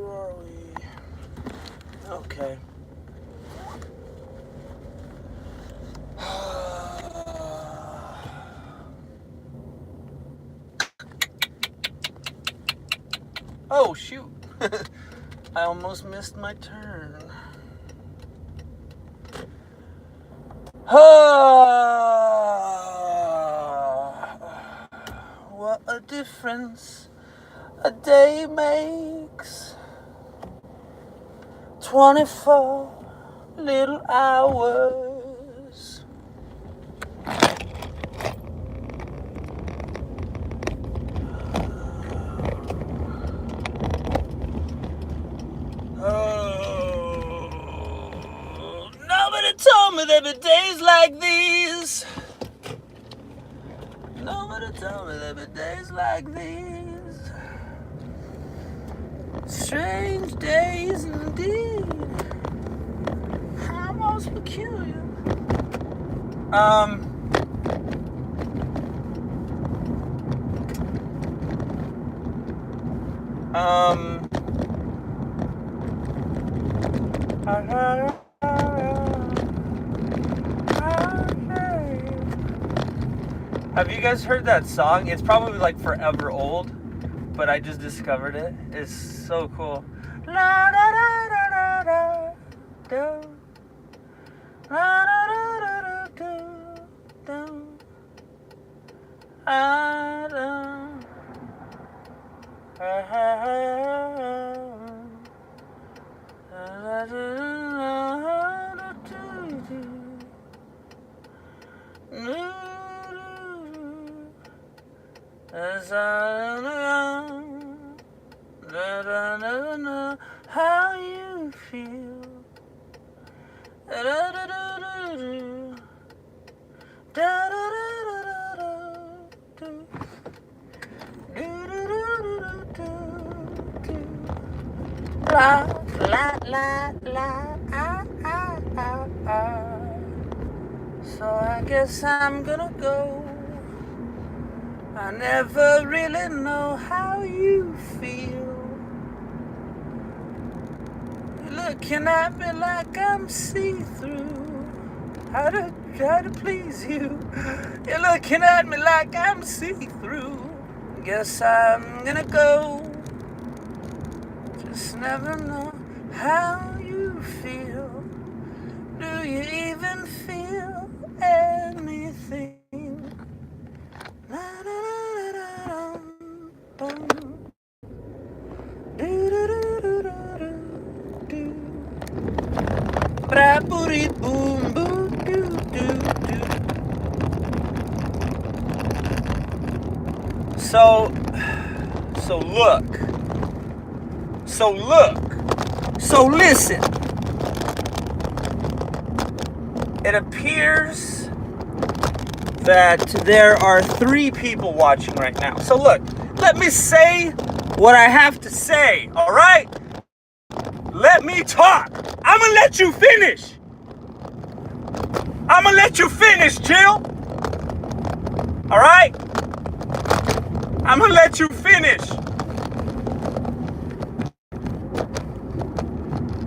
are we? Okay. Oh, shoot. I almost missed my turn. What a difference a day makes. 24 little hours. Oh, nobody told me there'd be days like these. Nobody told me there'd be days like these. Strange days indeed. How most peculiar. Have you guys heard that song? It's probably like forever old, but I just discovered it. It's so cool. La da da da da da da. La da da da da da. Ah, da. As I know how you feel. La la la la So I guess I'm gonna go. I never really know how you feel. You're looking at me like I'm see-through. How to please you. You're looking at me like I'm see-through. Guess I'm gonna go. Just never know how you feel. Do you even feel anything? So listen. It appears that there are 3 people watching right now. So look, let me say what I have to say, all right? Let me talk. I'm gonna let you finish. I'm gonna let you finish, Jill. All right? I'm gonna let you finish.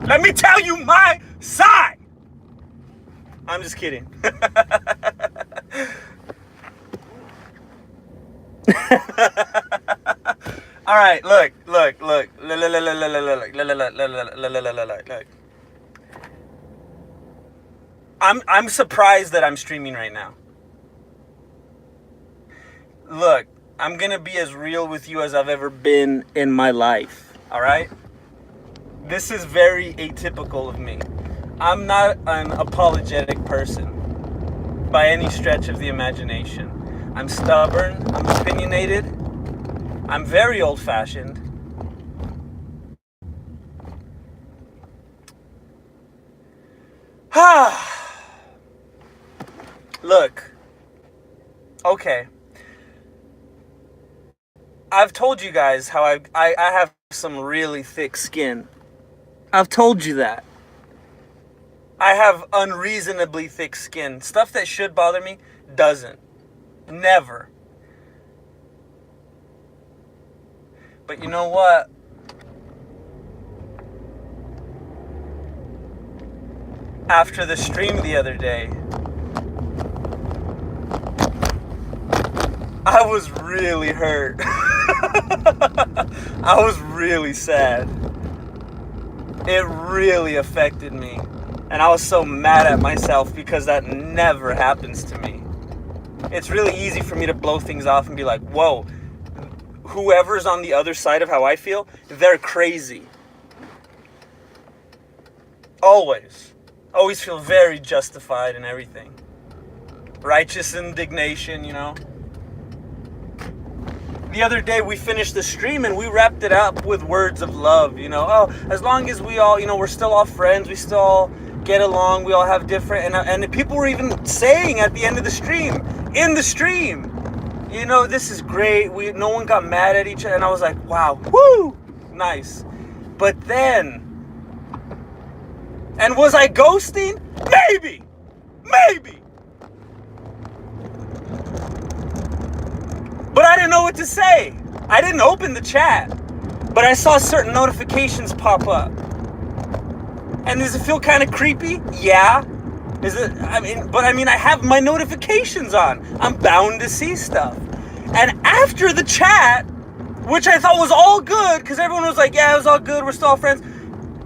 Let me tell you my side. I'm just kidding. All right, look. I'm surprised that I'm streaming right now. Look, I'm gonna be as real with you as I've ever been in my life. All right? This is very atypical of me. I'm not an apologetic person by any stretch of the imagination. I'm stubborn, I'm opinionated, I'm very old-fashioned. Look, okay. I've told you guys how I have some really thick skin. I've told you that. I have unreasonably thick skin. Stuff that should bother me doesn't. Never. But you know what? after the stream the other day, I was really hurt. I was really sad. It really affected me. And I was so mad at myself because that never happens to me. It's really easy for me to blow things off and be like, whoa, whoever's on the other side of how I feel, they're crazy. Always. Always feel very justified in everything. Righteous indignation, you know. The other day we finished the stream and we wrapped it up with words of love, you know. Oh, as long as we all, you know, we're still all friends, we still all get along, we all have different, and people were even saying at the end of the stream, in the stream, you know, this is great, no one got mad at each other, and I was like, wow, woo, nice. But then, and was I ghosting? Maybe. But I didn't know what to say. I didn't open the chat, but I saw certain notifications pop up. And does it feel kind of creepy? Yeah. I have my notifications on. I'm bound to see stuff. And after the chat, which I thought was all good, because everyone was like, yeah, it was all good, we're still all friends.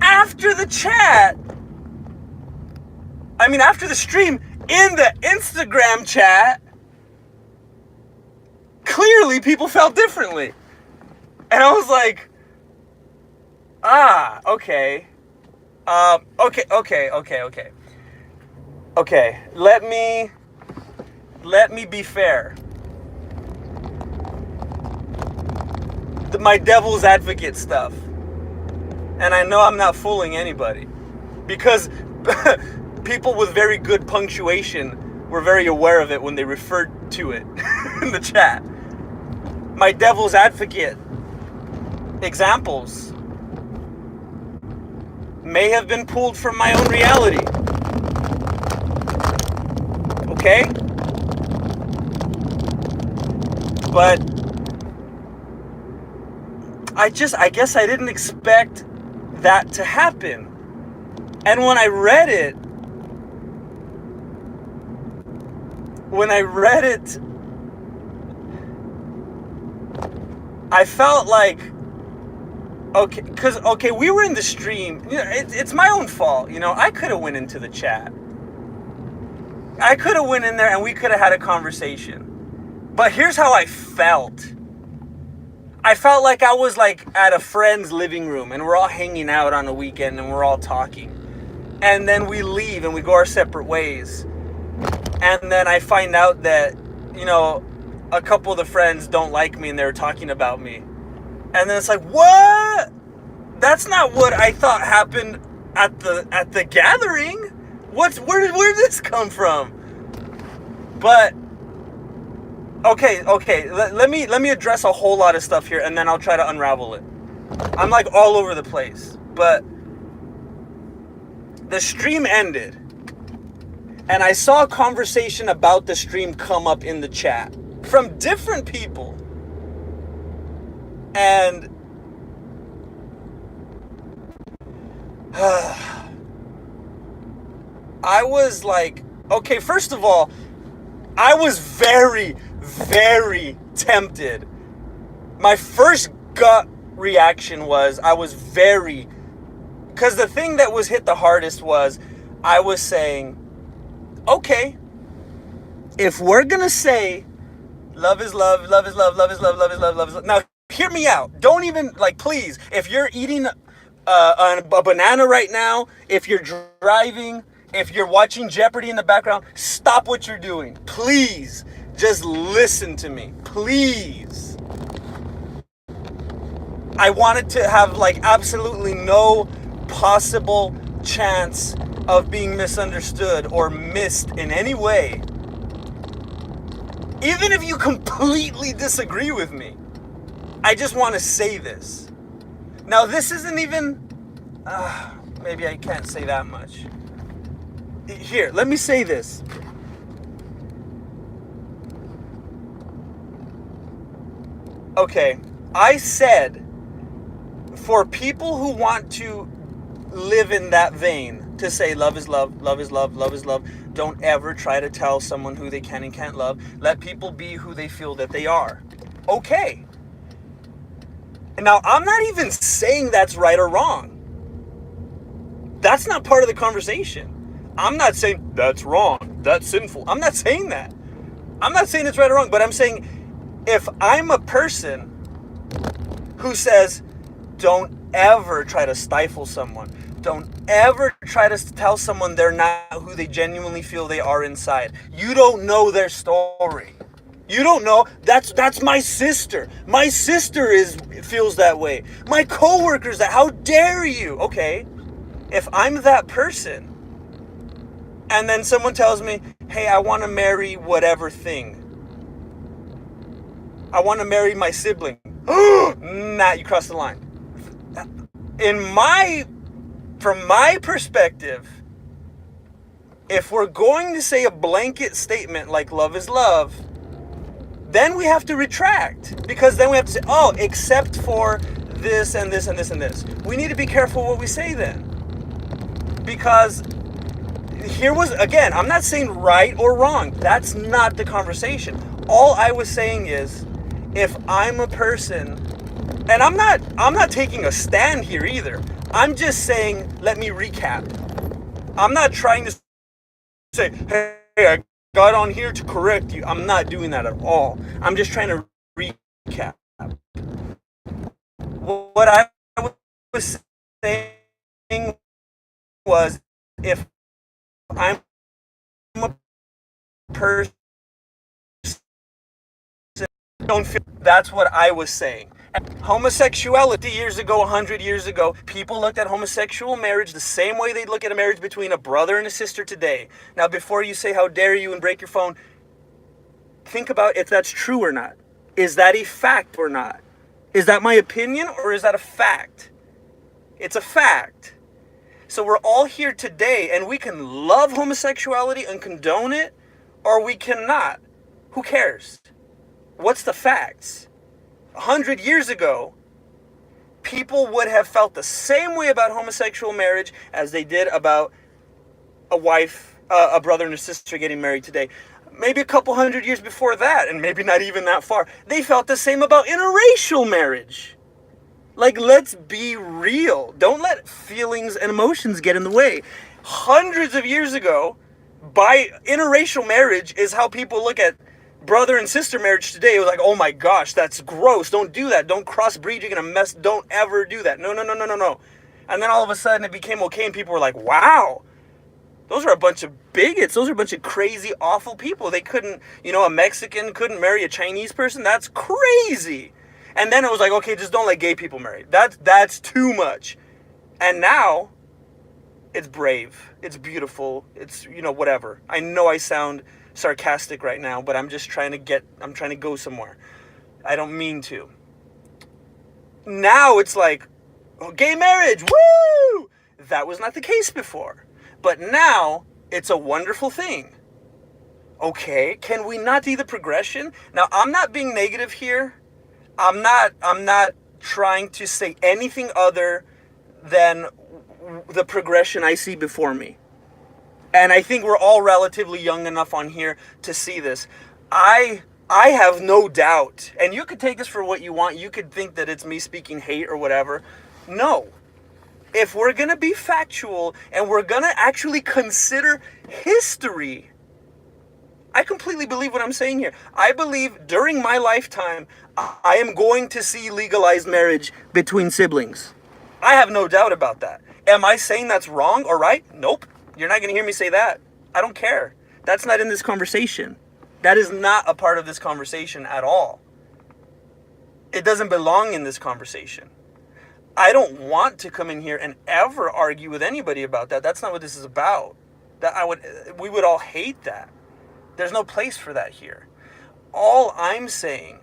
After the chat, after the stream, in the Instagram chat, clearly people felt differently. And I was like, okay. Okay, let me be fair. My devil's advocate stuff. And I know I'm not fooling anybody. Because people with very good punctuation were very aware of it when they referred to it in the chat. My devil's advocate examples may have been pulled from my own reality. Okay? But I guess I didn't expect that to happen. And when I read it, I felt like, okay, we were in the stream. You know, it's my own fault. You know, I could have went into the chat. I could have went in there and we could have had a conversation. But here's how I felt. I felt like I was like at a friend's living room and we're all hanging out on a weekend and we're all talking. And then we leave and we go our separate ways. And then I find out that, you know, a couple of the friends don't like me and they're talking about me. And then it's like, what? That's not what I thought happened at the gathering. Where did this come from? But okay. Let me address a whole lot of stuff here, and then I'll try to unravel it. I'm like all over the place, but the stream ended, and I saw a conversation about the stream come up in the chat from different people, and I was like, okay, first of all, I was very, very tempted. My first gut reaction was because the thing that was hit the hardest was I was saying, okay, if we're gonna say love is love, love is love, love is love, love is love, love is love. Now, hear me out. Don't even, please, if you're eating a banana right now, if you're driving, if you're watching Jeopardy in the background, stop what you're doing. Please, just listen to me. Please. I wanted to have absolutely no possible chance of being misunderstood or missed in any way. Even if you completely disagree with me, I just want to say this. Now, this isn't even... maybe I can't say that much. Here, let me say this. Okay, I said, for people who want to live in that vein, to say love is love, love is love, love is love. Don't ever try to tell someone who they can and can't love. Let people be who they feel that they are. Okay. Now, I'm not even saying that's right or wrong. That's not part of the conversation. I'm not saying that's wrong, that's sinful. I'm not saying that. I'm not saying it's right or wrong, but I'm saying if I'm a person who says, don't ever try to stifle someone, don't ever try to tell someone they're not who they genuinely feel they are inside. You don't know their story. You don't know. That's my sister. My sister feels that way. My coworkers, how dare you? Okay, if I'm that person, and then someone tells me, hey, I want to marry whatever thing. I want to marry my sibling. Nah, you crossed the line. From my perspective, if we're going to say a blanket statement like love is love, then we have to retract, because then we have to say, oh, except for this and this and this and this. We need to be careful what we say then, because again, I'm not saying right or wrong. That's not the conversation. All I was saying is, if I'm a person, and I'm not taking a stand here either. I'm just saying, let me recap. I'm not trying to say, hey, I got on here to correct you. I'm not doing that at all. I'm just trying to recap. What I was saying was, if I'm a person, don't feel, that's what I was saying. Homosexuality years ago, 100 years ago, people looked at homosexual marriage the same way they look at a marriage between a brother and a sister today. Now, before you say how dare you and break your phone, think about if that's true or not. Is that a fact or not? Is that my opinion or is that a fact? It's a fact. So we're all here today, and we can love homosexuality and condone it, or we cannot. Who cares? What's the facts? 100 years ago, people would have felt the same way about homosexual marriage as they did about a brother and a sister getting married today. Maybe a couple hundred years before that, and maybe not even that far, they felt the same about interracial marriage. Like, let's be real. Don't let feelings and emotions get in the way. Hundreds of years ago, by interracial marriage is how people look at brother and sister marriage today. It was like, oh my gosh, that's gross. Don't do that. Don't crossbreed. You're going to mess. Don't ever do that. No. And then all of a sudden it became okay, and people were like, wow, those are a bunch of bigots. Those are a bunch of crazy, awful people. They couldn't, a Mexican couldn't marry a Chinese person. That's crazy. And then it was like, okay, just don't let gay people marry. That's too much. And now it's brave. It's beautiful. It's, whatever. I know I sound sarcastic right now, but I'm just trying to go somewhere. I don't mean to. Now it's like, oh, gay marriage, woo! That was not the case before. But now it's a wonderful thing. Okay, can we not see the progression? Now, I'm not being negative here. I'm not trying to say anything other than the progression I see before me. And I think we're all relatively young enough on here to see this. I have no doubt, and you could take this for what you want. You could think that it's me speaking hate or whatever. No. If we're going to be factual and we're going to actually consider history, I completely believe what I'm saying here. I believe during my lifetime, I am going to see legalized marriage between siblings. I have no doubt about that. Am I saying that's wrong or right? Nope. You're not going to hear me say that. I don't care. That's not in this conversation. That is not a part of this conversation at all. It doesn't belong in this conversation. I don't want to come in here and ever argue with anybody about that. That's not what this is about. We would all hate that. There's no place for that here. All I'm saying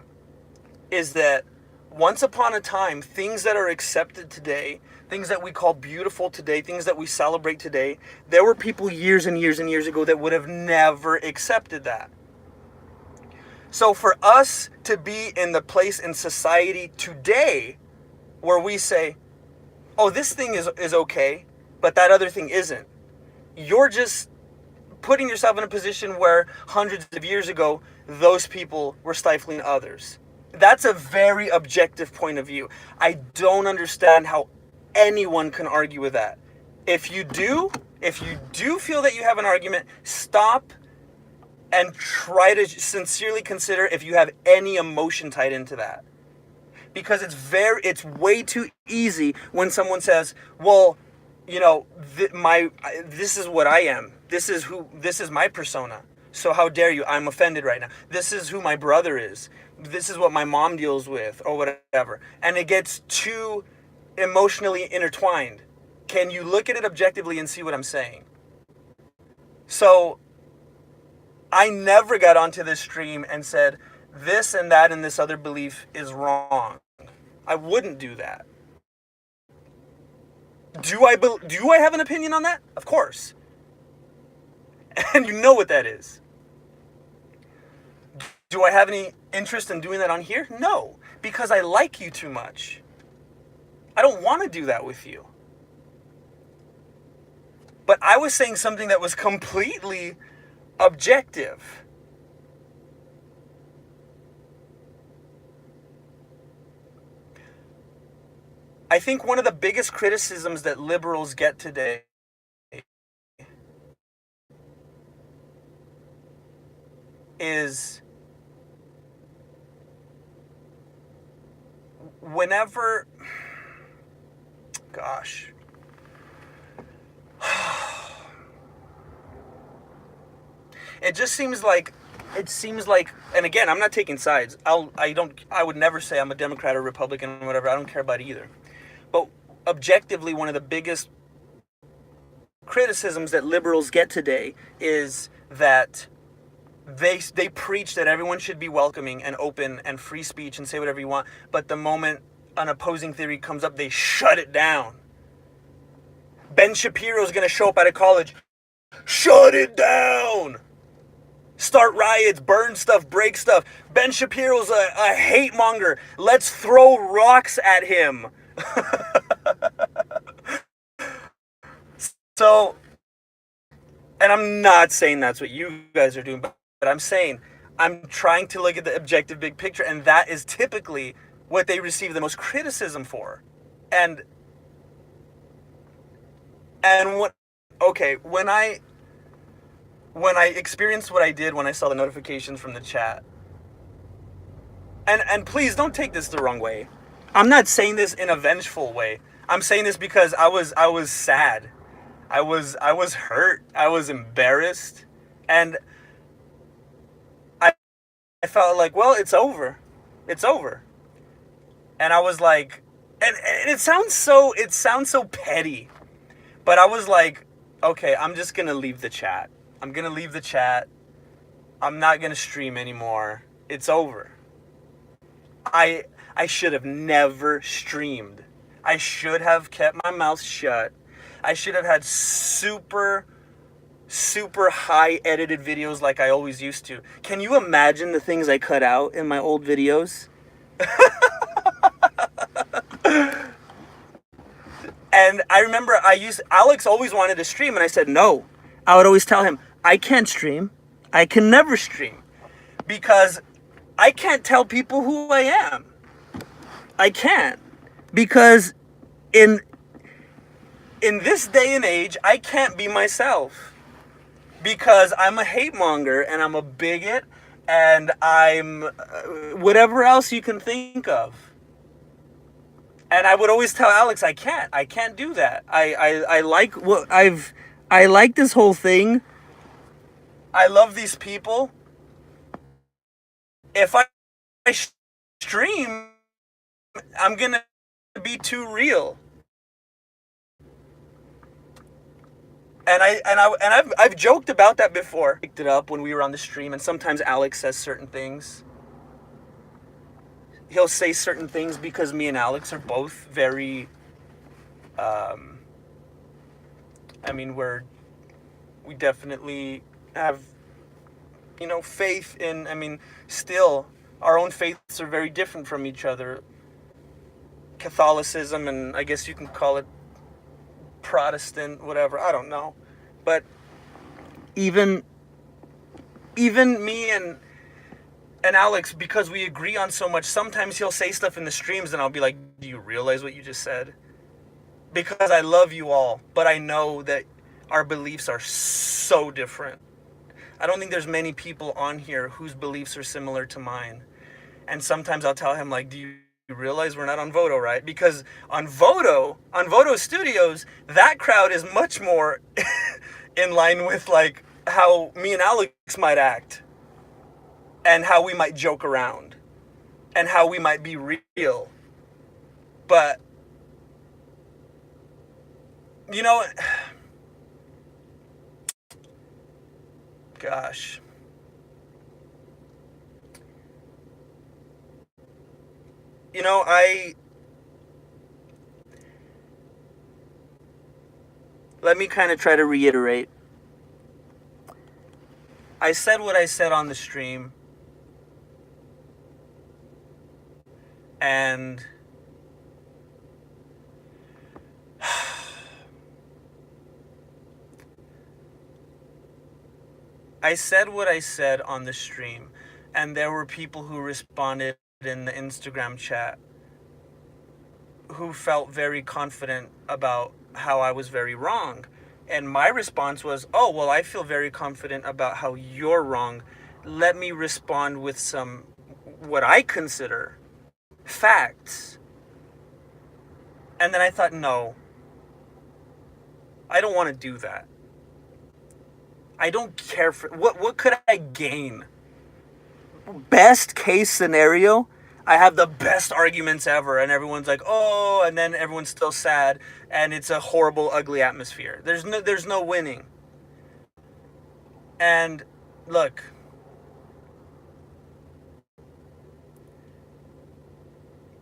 is that once upon a time, things that are accepted today, things that we call beautiful today, things that we celebrate today, there were people years and years and years ago that would have never accepted that. So for us to be in the place in society today where we say, oh, this thing is okay, but that other thing isn't. you're just putting yourself in a position where hundreds of years ago, those people were stifling others. That's a very objective point of view. I don't understand how anyone can argue with that. If you do feel that you have an argument, stop and try to sincerely consider if you have any emotion tied into that. Because it's way too easy when someone says, well, you know, this is what I am. This is my persona. So how dare you? I'm offended right now. This is who my brother is. This is what my mom deals with, or whatever. And it gets too emotionally intertwined. Can you look at it objectively and see what I'm saying? So I never got onto this stream and said this and that and this other belief is wrong. I wouldn't do that. Do I have an opinion on that? Of course. And you know what that is. Do I have any interest in doing that on here? No, because I like you too much. I don't want to do that with you. But I was saying something that was completely objective. I think one of the biggest criticisms that liberals get today is whenever, gosh, it seems like, and again, I'm not taking sides. I would never say I'm a Democrat or Republican or whatever. I don't care about either. But objectively, one of the biggest criticisms that liberals get today is that they preach that everyone should be welcoming and open and free speech and say whatever you want, but the moment an opposing theory comes up, they shut it down. Ben Shapiro's going to show up out of college. Shut it down! Start riots, burn stuff, break stuff. Ben Shapiro's a hate monger. Let's throw rocks at him. So, and I'm not saying that's what you guys are doing, but I'm saying I'm trying to look at the objective big picture, and that is typically what they receive the most criticism for. And when I experienced what I did when I saw the notifications from the chat, and please don't take this the wrong way. I'm not saying this in a vengeful way. I'm saying this because I was sad. I was hurt. I was embarrassed, and I felt like, well, it's over. It's over. And I was like, and it sounds so petty, but I was like, okay, I'm just gonna leave the chat. I'm gonna leave the chat. I'm not gonna stream anymore. It's over. I should have never streamed. I should have kept my mouth shut. I should have had super high edited videos like I always used to. Can you imagine the things I cut out in my old videos? And I remember Alex always wanted to stream, and I said no. I would always tell him, I can't stream. I can never stream. Because I can't tell people who I am. I can't. Because in this day and age, I can't be myself. Because I'm a hate monger, and I'm a bigot, and I'm whatever else you can think of. And I would always tell Alex, I can't do that. I like this whole thing. I love these people. If I stream, I'm gonna be too real. And I've joked about that before. Picked it up when we were on the stream, and sometimes Alex says certain things. He'll say certain things because me and Alex are both very, we definitely have, faith in, still, our own faiths are very different from each other. Catholicism, and I guess you can call it Protestant, whatever, I don't know. But even me and Alex, because we agree on so much, sometimes he'll say stuff in the streams and I'll be like, do you realize what you just said? Because I love you all, but I know that our beliefs are so different. I don't think there's many people on here whose beliefs are similar to mine. And sometimes I'll tell him, like, do you realize we're not on Vodo, right? Because on Vodo Studios, that crowd is much more in line with, like, how me and Alex might act. And how we might joke around. And how we might be real. But, you know, gosh. You know, let me kind of try to reiterate. I said what I said on the stream. And I said what I said on the stream, and there were people who responded in the Instagram chat who felt very confident about how I was very wrong. And my response was, oh, well, I feel very confident about how you're wrong. Let me respond with some, what I consider facts. And then I thought, no, I don't want to do that. I don't care for, what could I gain? Best case scenario, I have the best arguments ever, and everyone's like, oh, and then everyone's still sad, and it's a horrible, ugly atmosphere. There's no winning. And look,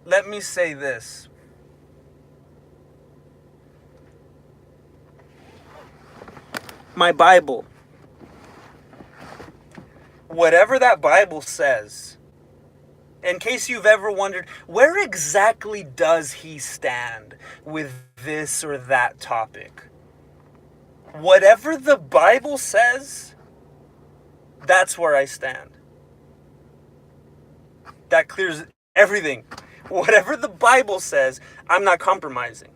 let me say this. My Bible, whatever that Bible says, in case you've ever wondered, where exactly does he stand with this or that topic? Whatever the Bible says, that's where I stand. That clears everything. Whatever the Bible says, I'm not compromising.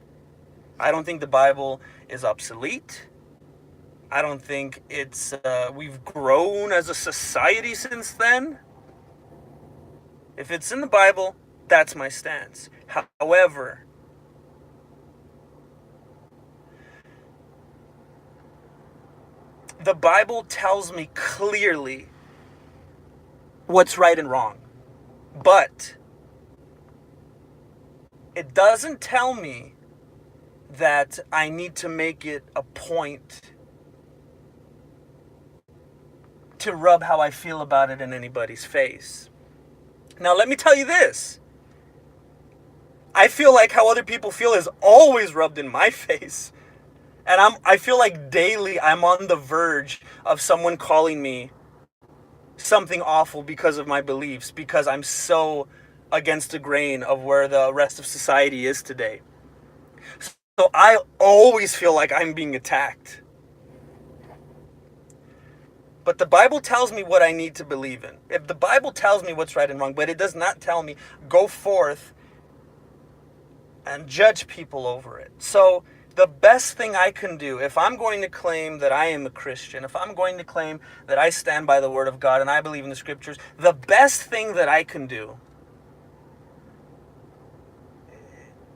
I don't think the Bible is obsolete. I don't think it's, we've grown as a society since then. If it's in the Bible, that's my stance. However, the Bible tells me clearly what's right and wrong. But it doesn't tell me that I need to make it a point to rub how I feel about it in anybody's face. Now, let me tell you this. I feel like how other people feel is always rubbed in my face. And I feel like daily I'm on the verge of someone calling me something awful because of my beliefs, because I'm so against the grain of where the rest of society is today. So I always feel like I'm being attacked. But the Bible tells me what I need to believe in. If the Bible tells me what's right and wrong, but it does not tell me, go forth and judge people over it. So the best thing I can do, if I'm going to claim that I am a Christian, if I'm going to claim that I stand by the Word of God and I believe in the Scriptures, the best thing that I can do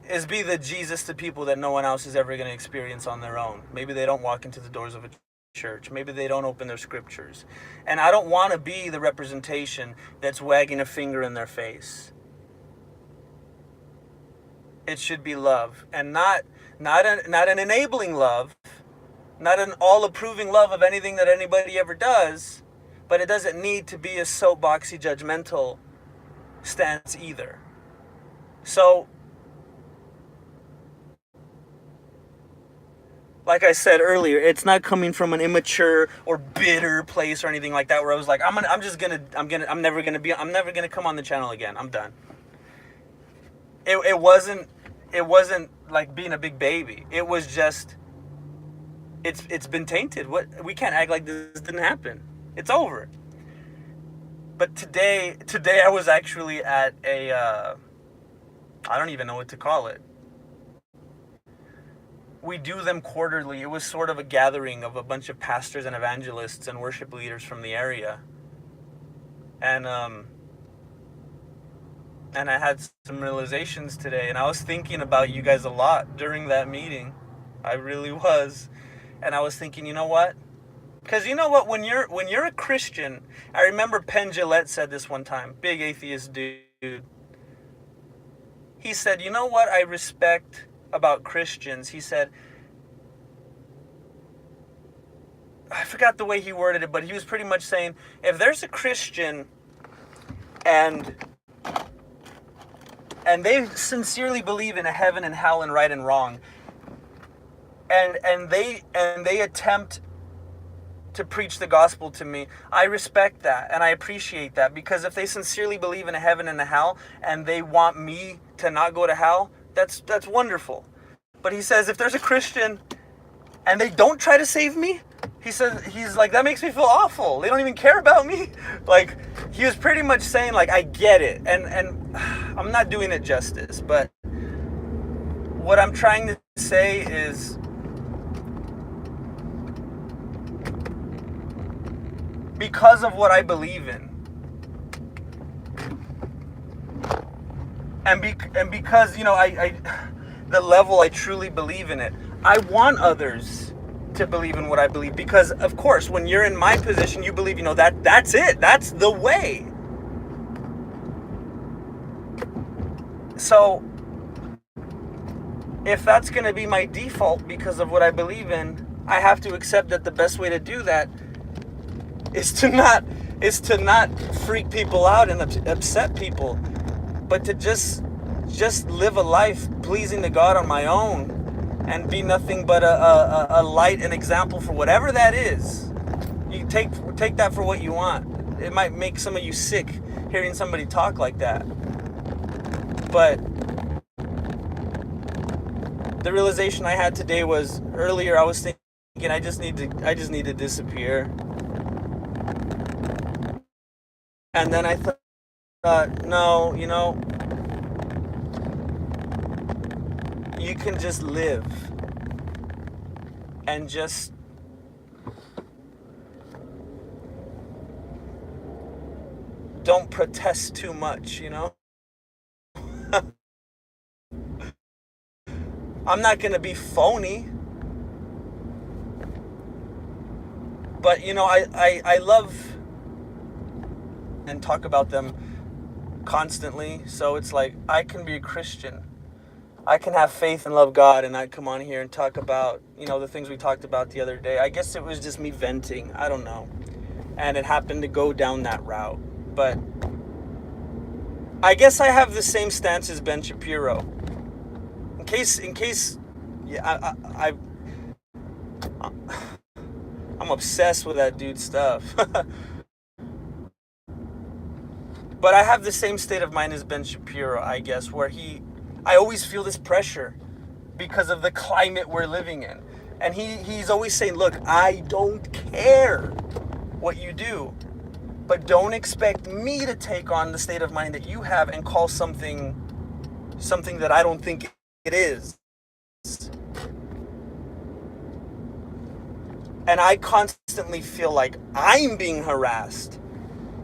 is be the Jesus to people that no one else is ever going to experience on their own. Maybe they don't walk into the doors of a church. Maybe they don't open their scriptures. And I don't want to be the representation that's wagging a finger in their face. It should be love, and not an enabling love, not an all-approving love of anything that anybody ever does, but it doesn't need to be a soapboxy, judgmental stance either. So, like I said earlier, it's not coming from an immature or bitter place or anything like that, where I was like, I'm never gonna come on the channel again. I'm done. It wasn't like being a big baby. It was just, it's been tainted. What, we can't act like this didn't happen. It's over. But today I was actually at a I don't even know what to call it. We do them quarterly. It was sort of a gathering of a bunch of pastors and evangelists and worship leaders from the area. And I had some realizations today, and I was thinking about you guys a lot during that meeting. I really was. And I was thinking, you know what? Because you know what, when you're a Christian, I remember Penn Jillette said this one time, big atheist dude. He said, you know what I respect about Christians? He said, I forgot the way he worded it, but he was pretty much saying, if there's a Christian and they sincerely believe in a heaven and hell and right and wrong, and they attempt to preach the gospel to me, I respect that and I appreciate that, because if they sincerely believe in a heaven and a hell and they want me to not go to hell, that's wonderful. But he says, if there's a Christian and they don't try to save me, he's like, that makes me feel awful. They don't even care about me. Like, he was pretty much saying, like, I get it, and I'm not doing it justice, but what I'm trying to say is, because of what I believe in, and because, you know, I the level I truly believe in it, I want others to believe in what I believe, because of course when you're in my position, you believe, you know, that's it, that's the way. So if that's going to be my default because of what I believe in, I have to accept that the best way to do that is to not freak people out and upset people, but to just live a life pleasing to God on my own, and be nothing but a light and example for whatever that is. You take that for what you want. It might make some of you sick hearing somebody talk like that, but the realization I had today was, earlier I was thinking I just need to disappear. And then I thought, no, you know, you can just live and just don't protest too much, you know? I'm not going to be phony. But, you know, I love and talk about them constantly. So it's like, I can be a Christian. I can have faith and love God, and I come on here and talk about, you know, the things we talked about the other day. I guess it was just me venting. I don't know. And it happened to go down that route. But I guess I have the same stance as Ben Shapiro. In case, yeah, I'm obsessed with that dude's stuff. But I have the same state of mind as Ben Shapiro, I guess, where I always feel this pressure because of the climate we're living in. And he's always saying, look, I don't care what you do, but don't expect me to take on the state of mind that you have and call something that I don't think it is. And I constantly feel like I'm being harassed,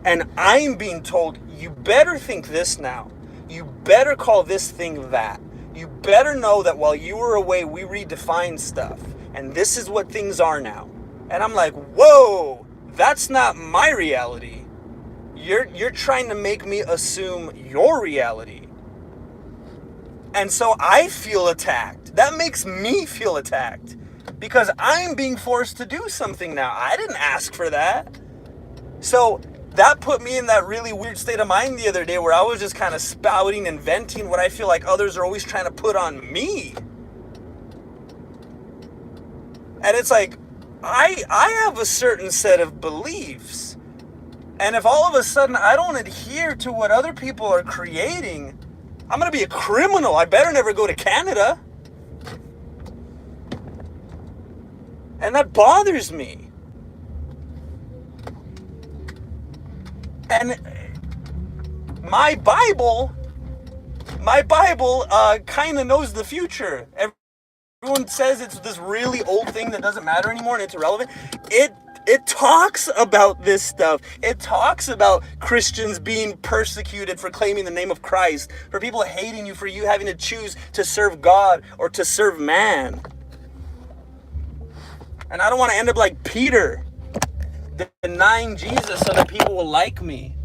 and I'm being told, you better think this now. You better call this thing that. You better know that while you were away, we redefined stuff, and this is what things are now. And I'm like, whoa, that's not my reality. You're trying to make me assume your reality. And so I feel attacked. That makes me feel attacked, because I'm being forced to do something now. I didn't ask for that. So that put me in that really weird state of mind the other day, where I was just kind of spouting and venting what I feel like others are always trying to put on me. And it's like, I have a certain set of beliefs. And if all of a sudden I don't adhere to what other people are creating, I'm going to be a criminal. I better never go to Canada. And that bothers me. And my Bible, kind of knows the future. Everyone says it's this really old thing that doesn't matter anymore and it's irrelevant. It talks about this stuff. It talks about Christians being persecuted for claiming the name of Christ, for people hating you for you having to choose to serve God or to serve man. And I don't want to end up like Peter, denying Jesus so that people will like me.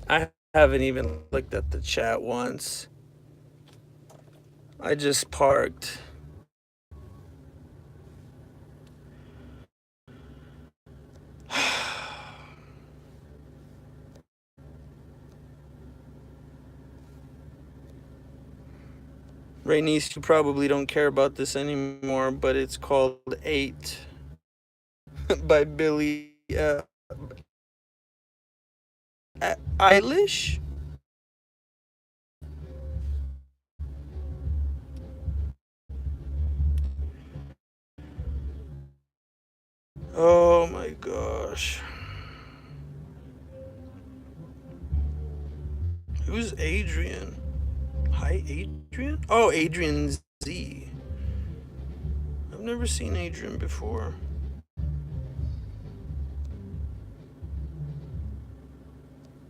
I haven't even looked at the chat once. I just parked. Rainice, you probably don't care about this anymore, but it's called 8 by Billie Eilish. Oh my gosh. Who's Adrian? Hi, Adrian? Oh, Adrian Z. I've never seen Adrian before.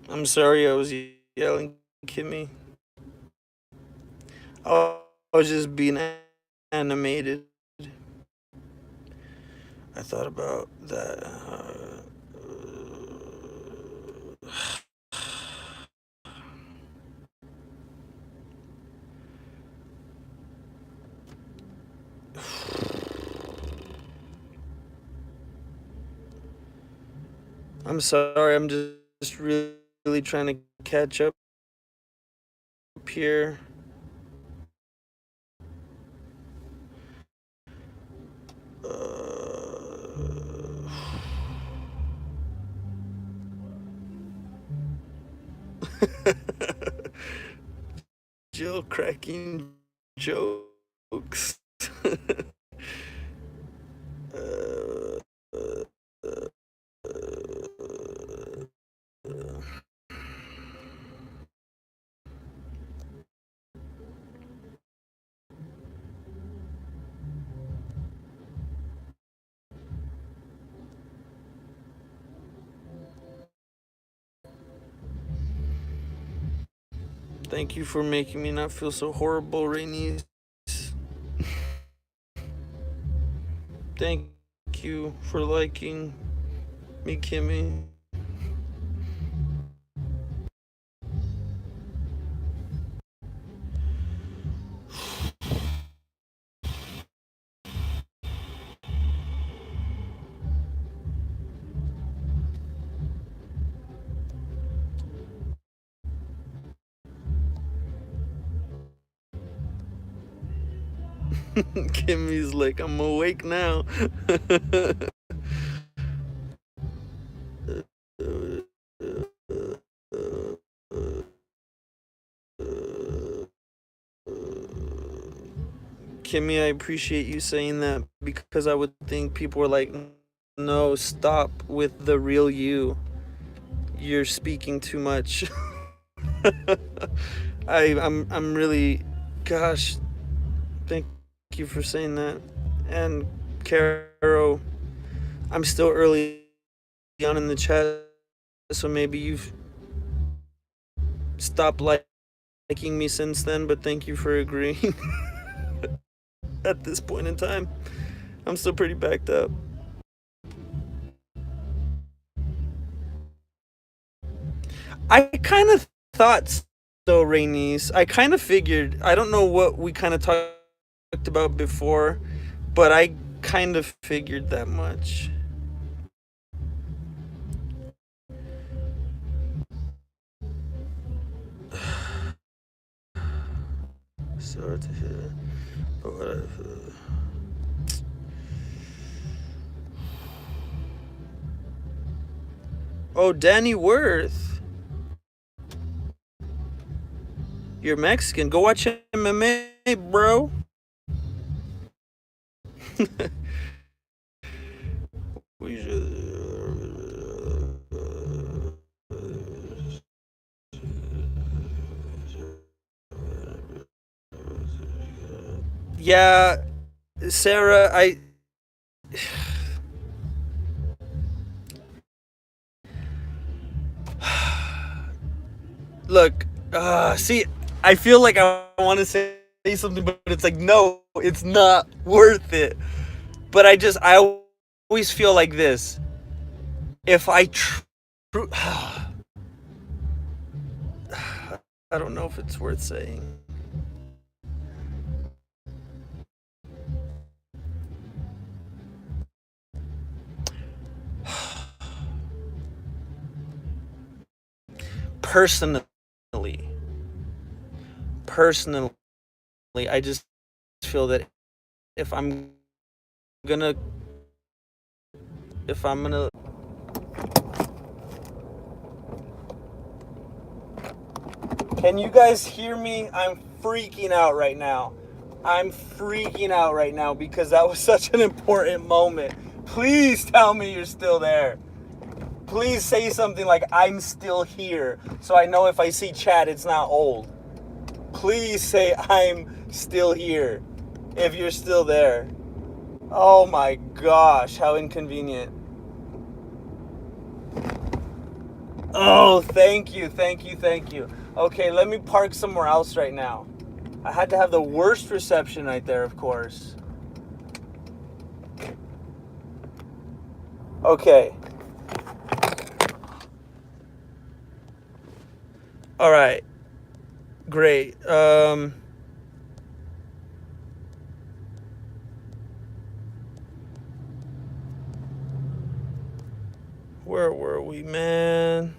I'm sorry I was yelling, Kimmy. I was just being animated. I thought about that. I'm sorry, I'm just really trying to catch up here. Jill cracking jokes. Thank you for making me not feel so horrible, Rainice. Thank you for liking me, Kimmy. Kimmy's like, I'm awake now. Kimmy, I appreciate you saying that because I would think people were like, no, stop with the real you. You're speaking too much. I'm really, gosh, thank you for saying that. And Caro, I'm still early on in the chat, so maybe you've stopped liking me since then, but thank you for agreeing. At this point in time, I'm still pretty backed up. I kind of thought so, Rainice. I kind of figured. I don't know what we kind of talked about before, but I kind of figured that much. Sorry to hear, but whatever. Oh, Danny Worth. You're Mexican. Go watch MMA, bro. We should. Yeah, Sarah, look. See, I feel like I want to say something, but it's like, no, it's not worth it. But I always feel like this. If I I don't know if it's worth saying. Personally, personally, I just feel that if I'm gonna, if I'm gonna, can you guys hear me? I'm freaking out right now. I'm freaking out right now because that was such an important moment. Please tell me you're still there. Please say something like, I'm still here, so I know if I see chat, it's not old. Please say, I'm still here, if you're still there. Oh my gosh, how inconvenient. Oh, thank you, thank you, thank you. Okay, let me park somewhere else right now. I had to have the worst reception right there, of course. Okay. All right. Great. Where were we, man?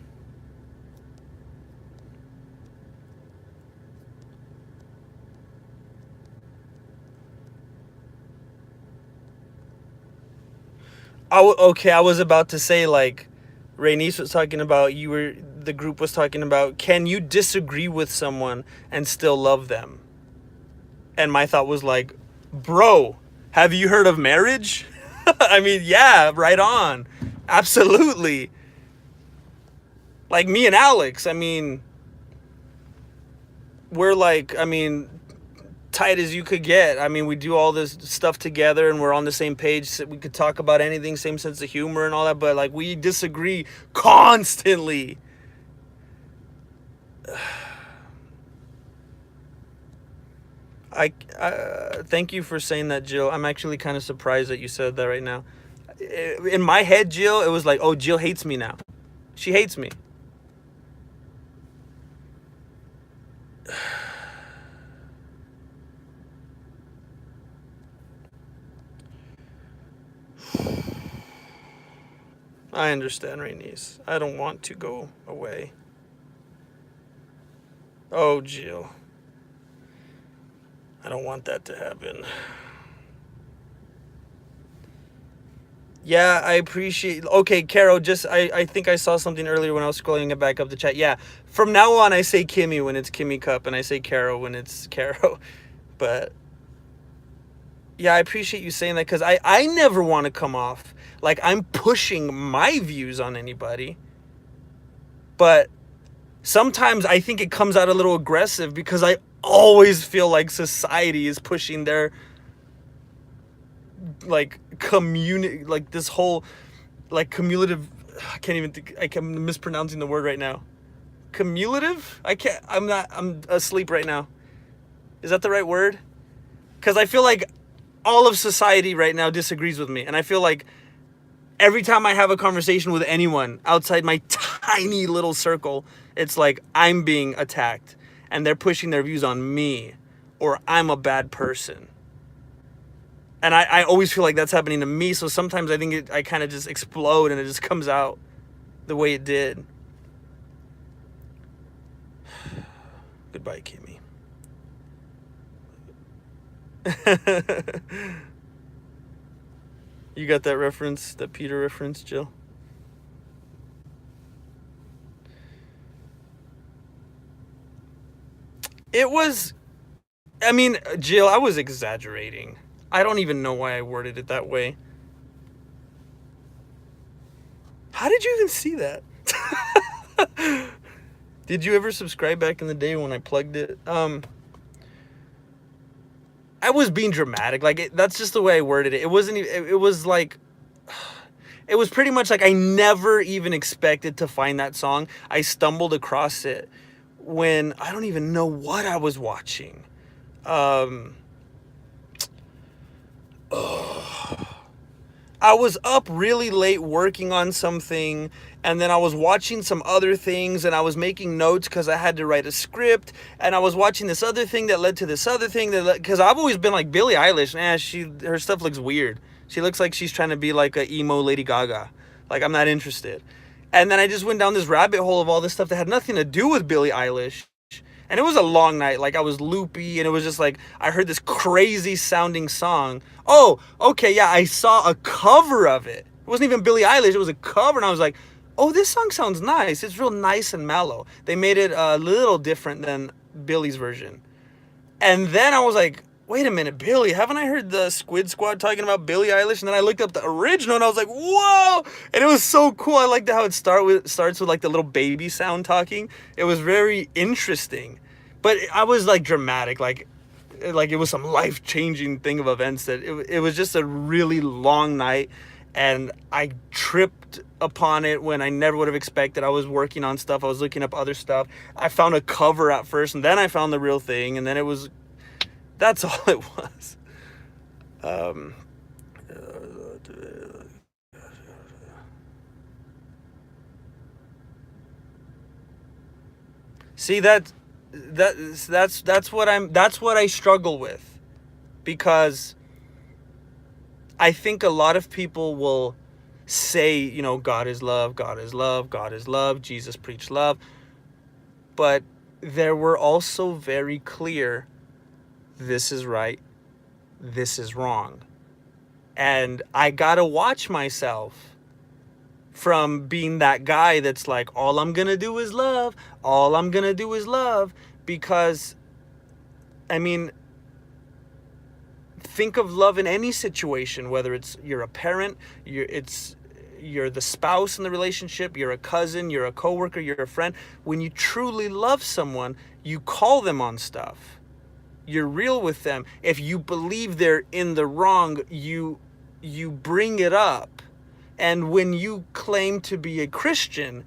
Okay, I was about to say, like, Rainice was talking about, the group was talking about, can you disagree with someone and still love them? And my thought was like, bro, have you heard of marriage? I mean, yeah, right on. Absolutely. Like me and Alex, I mean, we're like, I mean, tight as you could get. I mean, we do all this stuff together and we're on the same page. So we could talk about anything, same sense of humor and all that, but like we disagree constantly. I thank you for saying that, Jill. I'm actually kind of surprised that you said that right now. In my head, Jill, it was like, oh, Jill hates me now. She hates me. I understand, Rainice. I don't want to go away. Oh, Jill. I don't want that to happen. Yeah, I appreciate. Okay, Caro, I think I saw something earlier when I was scrolling it back up the chat. Yeah, from now on, I say Kimmy when it's Kimmy Cup, and I say Caro when it's Caro. But yeah, I appreciate you saying that because I never want to come off like I'm pushing my views on anybody. But sometimes I think it comes out a little aggressive because I always feel like society is pushing their like community, like this whole like cumulative. I can't even think. I'm mispronouncing the word right now. Cumulative? I can't. I'm not. I'm asleep right now. Is that the right word? Because I feel like all of society right now disagrees with me, and I feel like every time I have a conversation with anyone outside my tiny little circle, it's like I'm being attacked, and they're pushing their views on me, or I'm a bad person. And I always feel like that's happening to me, so sometimes I think I kind of just explode and it just comes out the way it did. Goodbye, Kimmy. You got that reference, that Peter reference, Jill? It was, I mean, Jill, I was exaggerating. I don't even know why I worded it that way. How did you even see that? Did you ever subscribe back in the day when I plugged it? I was being dramatic. Like, that's just the way I worded it. It wasn't even, it was like, it was pretty much like I never even expected to find that song. I stumbled across it when I don't even know what I was watching. I was up really late working on something, and then I was watching some other things, and I was making notes because I had to write a script, and I was watching this other thing that led to this other thing because I've always been like Billie Eilish. Her stuff looks weird. She looks like she's trying to be like a emo Lady Gaga. Like, I'm not interested. And then I just went down this rabbit hole of all this stuff that had nothing to do with Billie Eilish. And it was a long night. Like, I was loopy, and it was just like, I heard this crazy sounding song. Oh, okay, yeah, I saw a cover of it. It wasn't even Billie Eilish, it was a cover, and I was like, oh, this song sounds nice. It's real nice and mellow. They made it a little different than Billie's version. And then I was like, wait a minute, Billie, haven't I heard the Squid Squad talking about Billie Eilish? And then I looked up the original, and I was like, whoa! And it was so cool. I liked how it starts with like the little baby sound talking. It was very interesting. But I was like dramatic, like it was some life-changing thing of events that it was just a really long night, and I tripped upon it when I never would have expected. I was working on stuff. I was looking up other stuff. I found a cover at first, and then I found the real thing, and then that's all it was. See, that's what I struggle with, because I think a lot of people will say, you know, God is love, God is love, God is love, Jesus preached love, but there were also very clear, this is right, this is wrong. And I gotta watch myself from being that guy that's like, all I'm gonna do is love, all I'm gonna do is love, because, I mean, think of love in any situation, whether it's you're a parent, you're the spouse in the relationship, you're a cousin, you're a coworker, you're a friend. When you truly love someone, you call them on stuff. You're real with them. If you believe they're in the wrong, you bring it up. And when you claim to be a Christian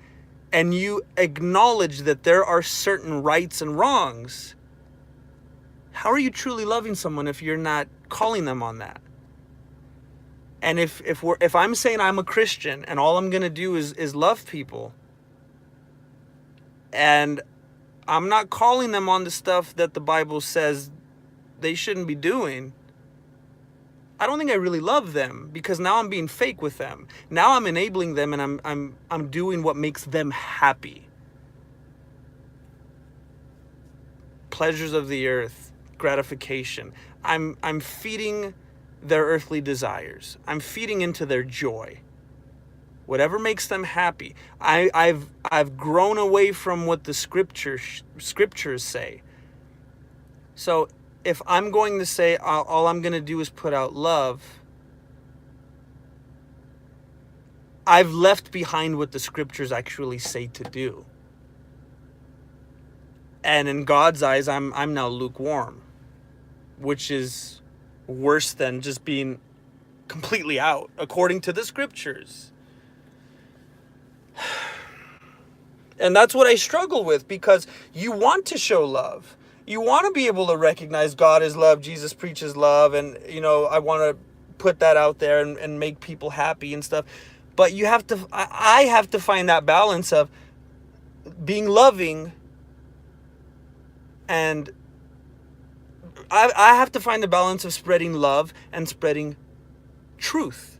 and you acknowledge that there are certain rights and wrongs, how are you truly loving someone if you're not calling them on that? And if I'm saying I'm a Christian and all I'm gonna do is love people, and I'm not calling them on the stuff that the Bible says they shouldn't be doing, I don't think I really love them, because now I'm being fake with them. Now I'm enabling them, and I'm doing what makes them happy. Pleasures of the earth, gratification. I'm feeding their earthly desires. I'm feeding into their joy. Whatever makes them happy. I've grown away from what the scriptures say. So if I'm going to say all I'm going to do is put out love, I've left behind what the scriptures actually say to do. And in God's eyes, I'm now lukewarm, which is worse than just being completely out, according to the scriptures. And that's what I struggle with, because you want to show love. You want to be able to recognize God is love, Jesus preaches love, and, you know, I want to put that out there and make people happy and stuff. But you have to, I have to find that balance of being loving, and I have to find the balance of spreading love and spreading truth.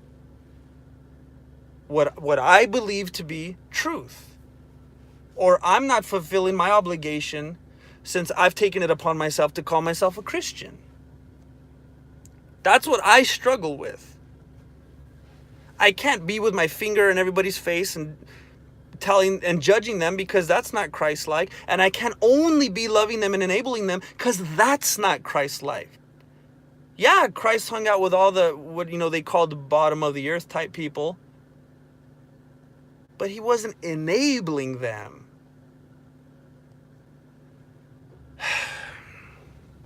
What I believe to be truth. Or I'm not fulfilling my obligation, since I've taken it upon myself to call myself a Christian. That's what I struggle with. I can't be with my finger in everybody's face and telling and judging them because that's not Christ-like, and I can only be loving them and enabling them because that's not Christ-like. Yeah, Christ hung out with all the, what they called the bottom of the earth type people, but he wasn't enabling them.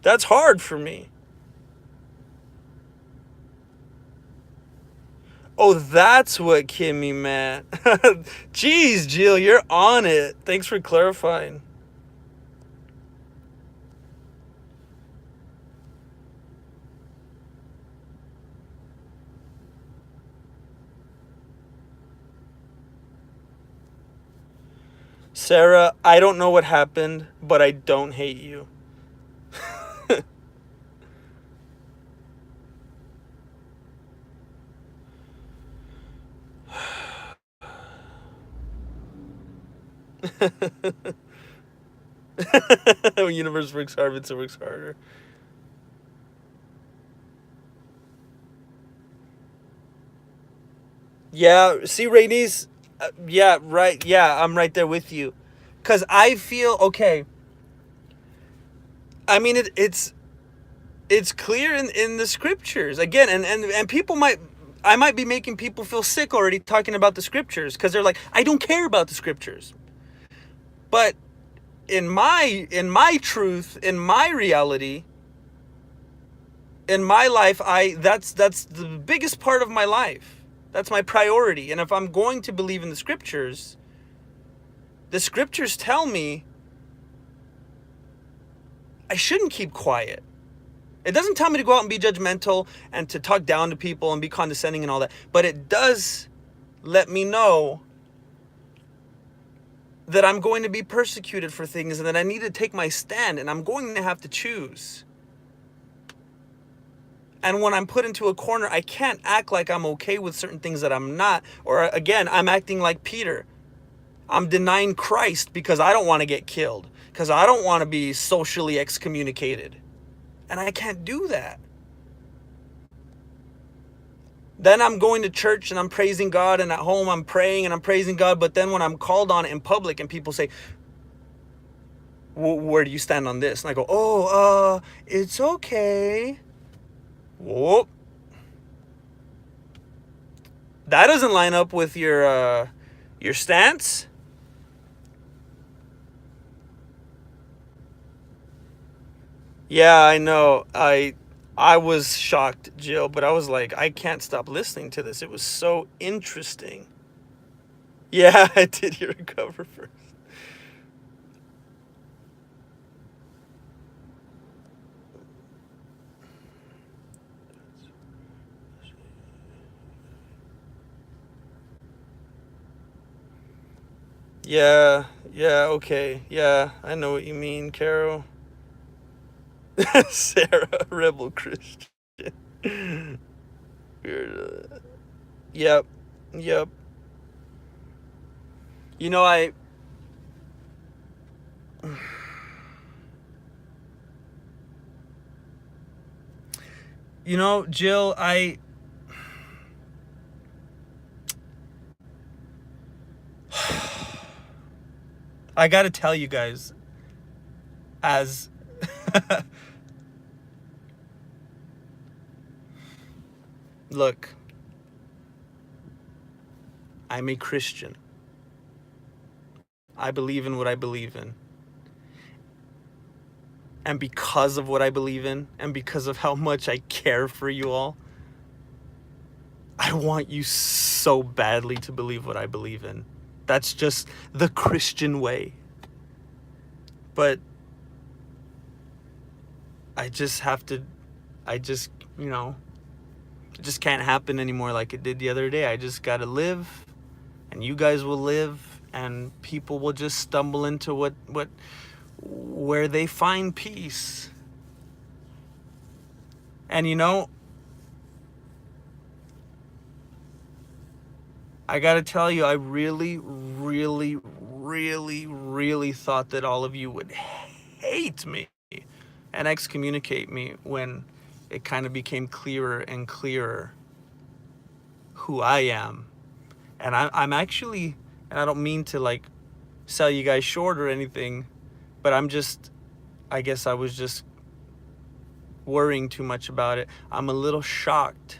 That's hard for me. Oh, that's what Kimmy meant. Jeez, Jill, you're on it. Thanks for clarifying. Sarah, I don't know what happened, but I don't hate you. When universe works hard, it works harder. Yeah, see, Rainey's, yeah, right, yeah, I'm right there with you. Because I feel, okay, I mean, it's clear in the scriptures. Again, and people I might be making people feel sick already talking about the scriptures, because they're like, I don't care about the scriptures. But in my truth, in my reality, in my life, that's the biggest part of my life. That's my priority. And if I'm going to believe in the scriptures tell me I shouldn't keep quiet. It doesn't tell me to go out and be judgmental and to talk down to people and be condescending and all that. But it does let me know that I'm going to be persecuted for things and that I need to take my stand, and I'm going to have to choose. And when I'm put into a corner, I can't act like I'm okay with certain things that I'm not. Or again, I'm acting like Peter. I'm denying Christ because I don't want to get killed, because I don't want to be socially excommunicated. And I can't do that. Then I'm going to church and I'm praising God, and at home I'm praying and I'm praising God. But then when I'm called on it in public and people say, where do you stand on this? And I go, it's okay. Whoop. That doesn't line up with your stance. Yeah, I know. I was shocked, Jill, but I was like, I can't stop listening to this. It was so interesting. Yeah, I did hear a cover first. Yeah, okay. Yeah, I know what you mean, Carol. Sarah, rebel Christian. Weird. Yep. You know, Jill, I gotta tell you guys, as look, I'm a Christian. I believe in what I believe in. And because of what I believe in, and because of how much I care for you all, I want you so badly to believe what I believe in. That's just the Christian way. But I just have to, it just can't happen anymore like it did the other day. I just gotta live, and you guys will live, and people will just stumble into where they find peace. And I gotta tell you, I really, really, really, really thought that all of you would hate me and excommunicate me when it kind of became clearer and clearer who I am. And I'm actually, And I don't mean to like sell you guys short or anything, but I guess I was just worrying too much about it. I'm a little shocked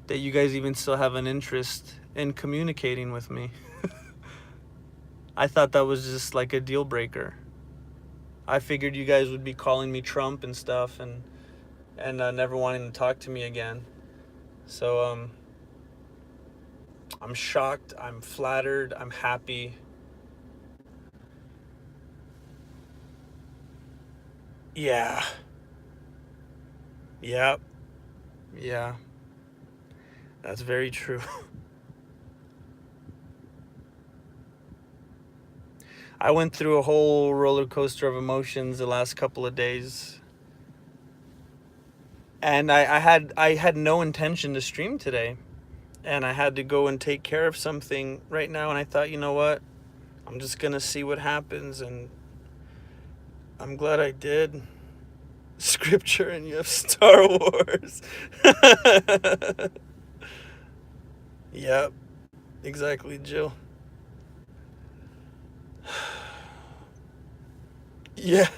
that you guys even still have an interest in communicating with me. I thought that was just like a deal breaker. I figured you guys would be calling me Trump and stuff, and never wanting to talk to me again. So I'm shocked, I'm flattered, I'm happy. Yeah. Yep. Yeah. That's very true. I went through a whole roller coaster of emotions the last couple of days. And I had no intention to stream today. And I had to go and take care of something right now, and I thought, you know what? I'm just gonna see what happens, and I'm glad I did. Scripture, and you have Star Wars. Yep, exactly, Jill. Yeah,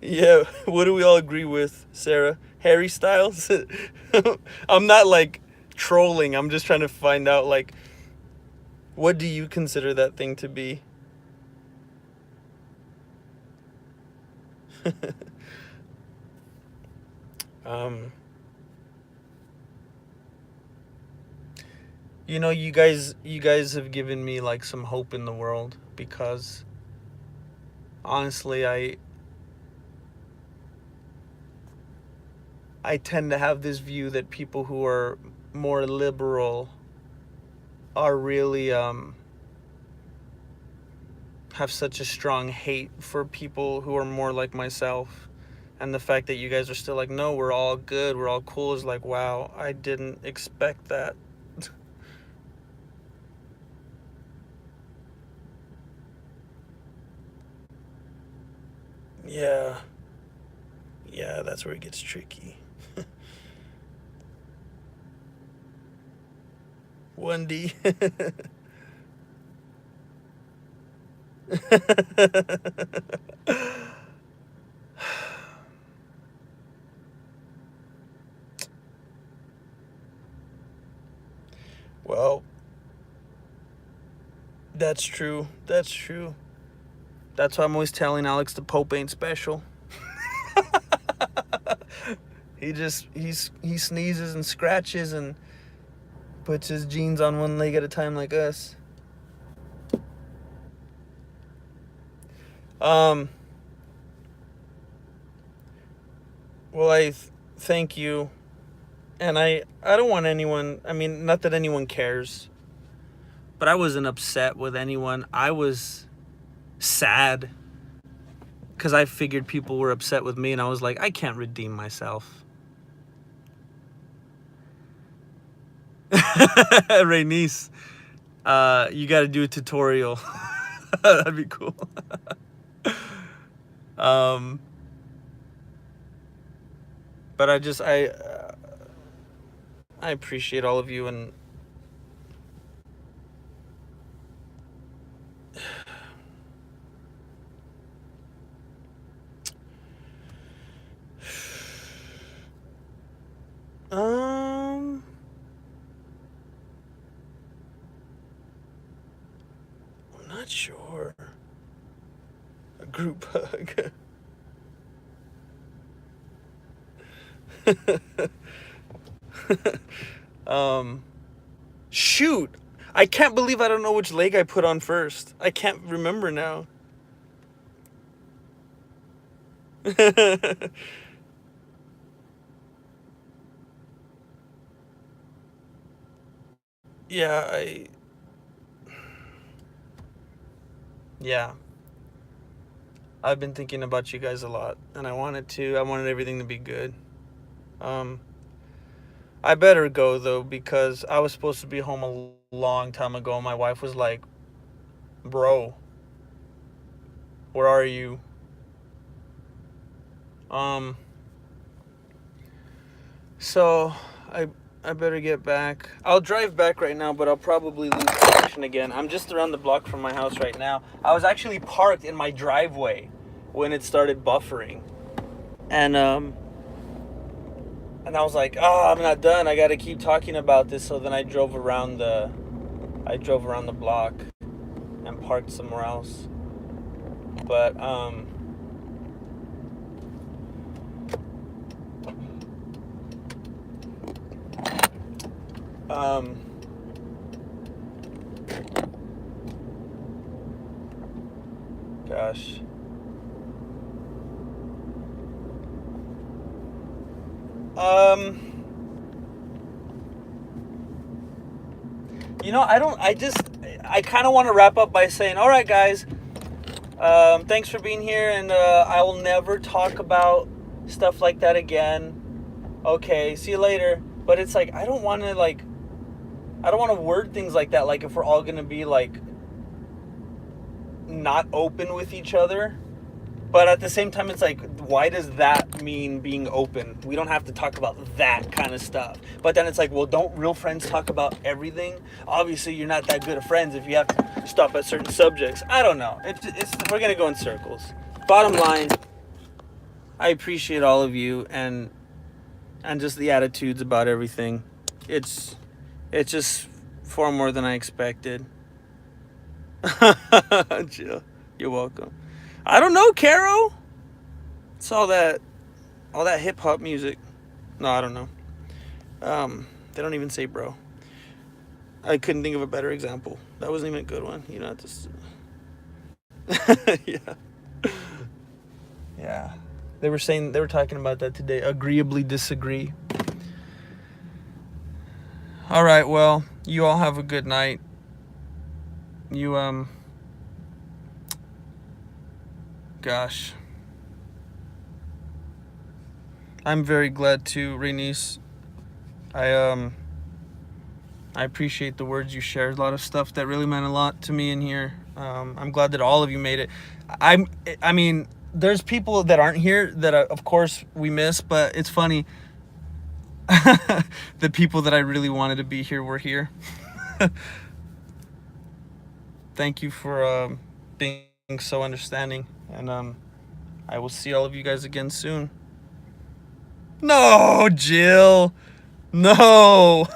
yeah. What do we all agree with, Sarah? Harry Styles? I'm not like trolling. I'm just trying to find out, like, what do you consider that thing to be? um, you guys have given me like some hope in the world, because honestly, I tend to have this view that people who are more liberal are really have such a strong hate for people who are more like myself. And the fact that you guys are still like, no, we're all good, we're all cool, is like, wow, I didn't expect that. Yeah. Yeah, that's where it gets tricky. 1D. Well, that's true. That's true. That's why I'm always telling Alex the Pope ain't special. He sneezes and scratches and puts his jeans on one leg at a time like us. Um well, thank you. And I don't want anyone, I mean, not that anyone cares, but I wasn't upset with anyone. I was sad because I figured people were upset with me, and I was like, I can't redeem myself. Renice, you got to do a tutorial. That'd be cool. um, but I appreciate all of you, and I'm not sure. A group hug. Shoot, I can't believe I don't know which leg I put on first. I can't remember now. Yeah, yeah. I've been thinking about you guys a lot, and I wanted everything to be good. Um, I better go though, because I was supposed to be home a long time ago. My wife was like, "Bro, where are you?" Um, so I I better get back. I'll drive back right now, but I'll probably lose connection again. I'm just around the block from my house right now. I was actually parked in my driveway when it started buffering. And I was like, oh, I'm not done. I got to keep talking about this. So then I drove around the block and parked somewhere else. But gosh. You know, I kind of want to wrap up by saying, all right, guys, thanks for being here, and I will never talk about stuff like that again. Okay, see you later. But it's like, I don't want to word things like that, like if we're all going to be like not open with each other. But at the same time, it's like, why does that mean being open? We don't have to talk about that kind of stuff. But then it's like, well, don't real friends talk about everything? Obviously, you're not that good of friends if you have to stop at certain subjects. I don't know. We're going to go in circles. Bottom line, I appreciate all of you and just the attitudes about everything. It's just far more than I expected. Jill, you're welcome. I don't know, Caro. It's all that hip hop music. No, I don't know. They don't even say bro. I couldn't think of a better example. That wasn't even a good one. You know, just yeah. Yeah. They were talking about that today. Agreeably disagree. All right, well, you all have a good night. Gosh. I'm very glad to, Renice. I appreciate the words you shared. A lot of stuff that really meant a lot to me in here. I'm glad that all of you made it. I mean, there's people that aren't here that, of course, we miss, but it's funny. The people that I really wanted to be here were here. Thank you for being so understanding. And I will see all of you guys again soon. No, Jill. No.